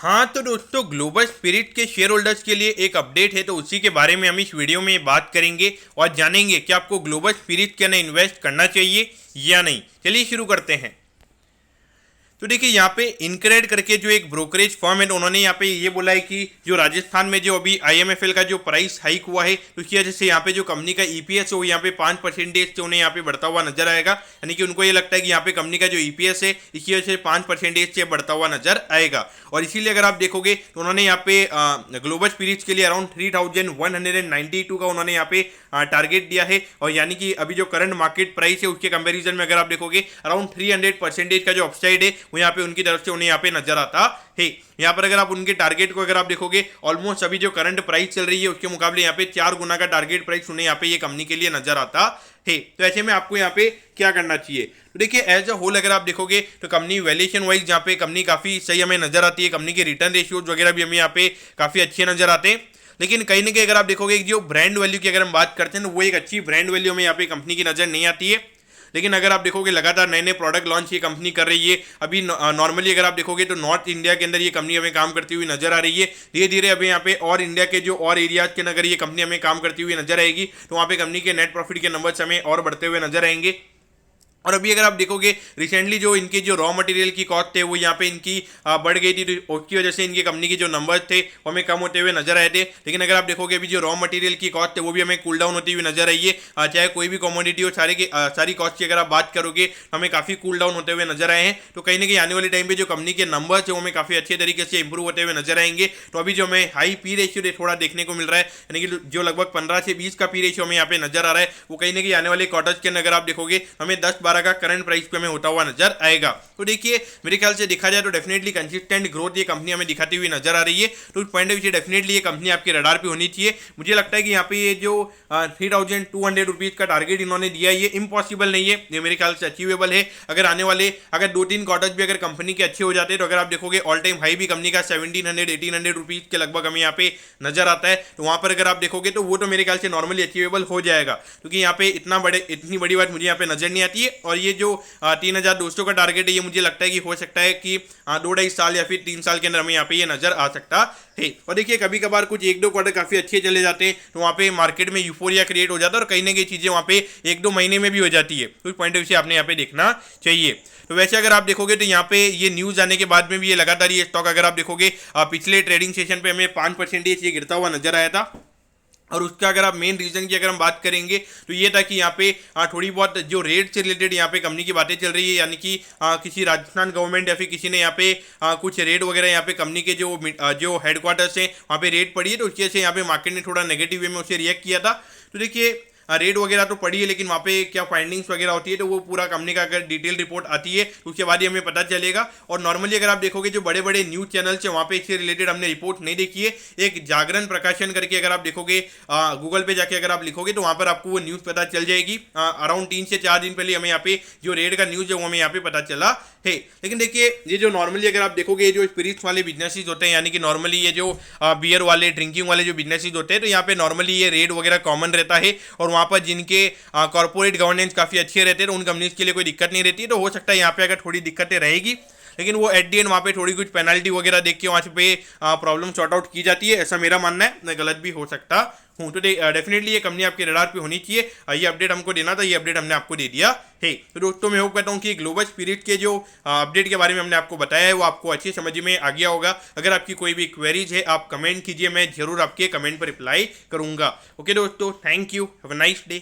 हाँ तो दोस्तों, ग्लोबल स्पिरिट के शेयर होल्डर्स के लिए एक अपडेट है, तो उसी के बारे में हम इस वीडियो में बात करेंगे और जानेंगे कि आपको ग्लोबल स्पिरिट के अंदर इन्वेस्ट करना चाहिए या नहीं। चलिए शुरू करते हैं। तो देखिए, यहाँ पे इनक्रेड करके जो एक ब्रोकरेज फर्म है, तो उन्होंने यहाँ पे ये बोला है कि जो राजस्थान में जो अभी आईएमएफएल का जो प्राइस हाइक हुआ है, तो इसकी वजह से यहाँ पे जो कंपनी का ईपीएस है वो यहाँ पे 5% से उन्हें यहाँ पे बढ़ता हुआ नजर आएगा। यानी कि उनको ये लगता है कि यहाँ पे कंपनी का जो ईपीएस है इसकी वजह से 5% से बढ़ता हुआ नजर आएगा। और इसीलिए अगर आप देखोगे तो उन्होंने यहाँ पे ग्लोबल स्पिरिट्स के लिए अराउंड 3192 का उन्होंने यहाँ पे टारगेट दिया है। और यानी कि अभी जो करंट मार्केट प्राइस है उसके कंपेरिजन में अगर आप देखोगे अराउंड 300% का जो अपसाइड है वो यहाँ पे उनकी तरफ से उन्हें यहाँ पे नजर आता है। यहाँ पर अगर आप उनके टारगेट को अगर आप देखोगे, ऑलमोस्ट अभी जो करंट प्राइस चल रही है उसके मुकाबले यहाँ पे 4 गुना का टारगेट प्राइस उन्हें यहाँ पे ये कंपनी के लिए नजर आता है। तो ऐसे में आपको यहाँ पे क्या करना चाहिए, तो देखिए एज अ होल अगर आप देखोगे तो कंपनी वैल्यूएशन वाइज यहाँ पे कंपनी काफी सही हमें नजर आती है। कंपनी के रिटर्न रेशियोज वगैरह भी हमें यहाँ पे काफी अच्छे नजर आते हैं। लेकिन कहीं ना कहीं अगर आप देखोगे जो ब्रांड वैल्यू की अगर हम बात करते हैं तो वो एक अच्छी ब्रांड वैल्यू हमें यहाँ पे कंपनी की नजर नहीं आती है। लेकिन अगर आप देखोगे लगातार नए नए प्रोडक्ट लॉन्च ये कंपनी कर रही है। अभी नॉर्मली अगर आप देखोगे तो नॉर्थ इंडिया के अंदर ये कंपनी हमें काम करती हुई नजर आ रही है। धीरे धीरे अभी यहाँ पे और इंडिया के जो और एरियाज के अंदर ये कंपनी हमें काम करती हुई नजर आएगी, तो वहाँ पे कंपनी के नेट प्रॉफिट के नंबर्स हमें और बढ़ते हुए नजर आएंगे। और अभी अगर आप देखोगे रिसेंटली जो इनके जो रॉ मटेरियल की कॉस्ट थे वो यहाँ पे इनकी बढ़ गई थी, तो उसकी वजह से इनकी कंपनी के जो नंबर्स थे वो हमें कम होते हुए नजर आए थे। लेकिन अगर आप देखोगे अभी जो रॉ मटेरियल की कॉस्ट है वो भी हमें कूल डाउन होती हुई नजर आई है। चाहे कोई भी कमोडिटी हो, सारी कॉस्ट की अगर आप बात करोगे तो हमें काफी कूल डाउन होते हुए नजर आए हैं। तो कहीं ना कहीं आने वाले टाइम पे जो कंपनी के नंबर्स है वो हमें काफी अच्छे तरीके से इंप्रूव होते हुए नजर आएंगे। तो अभी जो हमें हाई पी रेशियो थोड़ा देखने को मिल रहा है, यानी कि जो लगभग 15 से 20 का पी रेशियो हमें यहाँ पे नजर आ रहा है, वो कहीं ना कहीं आने वाले क्वार्टर्स के अंदर अगर आप देखोगे हमें 10-12 का करंट प्राइस में होता हुआ नजर आएगा। तो देखिए मेरे ख्याल से देखा जाए तो डेफिनेटली कंसिस्टेंट ग्रोथ ये कंपनी हमें दिखाती हुई नजर आ रही है। तो इस पॉइंट ऑफ व्यू से डेफिनेटली ये कंपनी आपके रडार पे होनी चाहिए। मुझे लगता है कि यहाँ पे ये जो 3200 रुपीज का टारगेट इन्होंने दिया है ये इम्पॉसिबल नहीं है, ये मेरे ख्याल से अचीवेबल है। अगर 2-3 क्वार्टर्स भी अगर कंपनी के अच्छे हो जाते हैं तो अगर आप देखोगे ऑल टाइम हाई भी कंपनी का 1700-1800 रुपीज के लगभग हमें यहाँ पे नजर आता है। तो वहां पर अगर आप देखोगे तो वो तो मेरे ख्याल से नॉर्मली अचीवेबल हो जाएगा, क्योंकि यहाँ पे इतनी बड़ी बात मुझे यहाँ पे नजर नहीं आती है। और ये जो 3200 का टारगेट है ये मुझे लगता है कि हो सकता है कि 2-2.5 साल या फिर 3 साल के अंदर हमें यहाँ पे ये नजर आ सकता है। और देखिए कभी कभार कुछ 1-2 क्वार्टर काफी अच्छे चले जाते हैं तो वहाँ पे मार्केट में यूफोरिया क्रिएट हो जाता है और कहीं ना कहीं चीजें वहाँ पे 1-2 महीने में भी हो जाती है। तो इस पॉइंट ऑफ व्यू से आपने यहाँ पे देखना चाहिए। तो वैसे अगर आप देखोगे तो यहाँ पे ये न्यूज आने के बाद में भी ये लगातार ये स्टॉक अगर आप देखोगे पिछले ट्रेडिंग सेशन पे हमें 5% ये गिरता हुआ नजर आया था। और उसका अगर आप मेन रीजन की अगर हम बात करेंगे तो ये था कि यहाँ पे थोड़ी बहुत जो रेट से रिलेटेड यहाँ पे कंपनी की बातें चल रही है, यानी कि किसी राजस्थान गवर्नमेंट या फिर किसी ने यहाँ पे कुछ रेट वगैरह यहाँ पे कंपनी के जो हेडक्वार्टर्स हैं वहाँ पे रेट पड़ी है, तो उसकी वजह से यहाँ पे मार्केट ने थोड़ा नेगेटिव वे में उसे रिएक्ट किया था। तो देखिए रेट वगैरह तो पड़ी है, लेकिन वहाँ पे क्या फाइंडिंग्स वगैरह होती है तो वो पूरा कंपनी का अगर डिटेल रिपोर्ट आती है तो उसके बाद ही हमें पता चलेगा। और नॉर्मली अगर आप देखोगे जो बड़े बड़े न्यूज चैनल्स हैं वहाँ पे इससे रिलेटेड हमने रिपोर्ट नहीं देखी है। एक जागरण प्रकाशन करके अगर आप देखोगे गूगल पे जाके अगर आप लिखोगे तो वहाँ पर आपको वो न्यूज़ पता चल जाएगी। अराउंड 3 से 4 दिन पहले हमें यहाँ पे जो रेट का न्यूज़ है वो हमें यहाँ पे पता चला है। लेकिन देखिए ये जो नॉर्मली अगर आप देखोगे जो स्पिरिट्स वाले बिजनेसेस होते हैं, यानी कि नॉर्मली ये जो बियर वाले ड्रिंकिंग वाले जो बिजनेसेस होते हैं, तो यहाँ पे नॉर्मली ये रेट वगैरह कॉमन रहता है। और वहाँ पर जिनके कॉर्पोरेट गवर्नेंस काफी अच्छे रहते हैं तो उन कंपनीज के लिए कोई दिक्कत नहीं रहती है। तो हो सकता है यहाँ पे अगर थोड़ी दिक्कतें रहेगी, लेकिन वो एट दी एंड वहाँ पे थोड़ी कुछ पेनल्टी वगैरह देख के वहाँ पे प्रॉब्लम सॉर्ट आउट की जाती है, ऐसा मेरा मानना है। मैं गलत भी हो सकता हूँ। तो डेफिनेटली ये कंपनी आपके रडार पे होनी चाहिए। ये अपडेट हमको देना था, ये अपडेट हमने आपको दे दिया है। तो दोस्तों मैं होप करता हूँ कि ग्लोबल स्पिरिट के जो अपडेट के बारे में हमने आपको बताया है वो आपको अच्छी समझ में आ गया होगा। अगर आपकी कोई भी क्वेरीज है आप कमेंट कीजिए, मैं जरूर आपके कमेंट पर रिप्लाई करूंगा। ओके दोस्तों, thank you, have a nice day.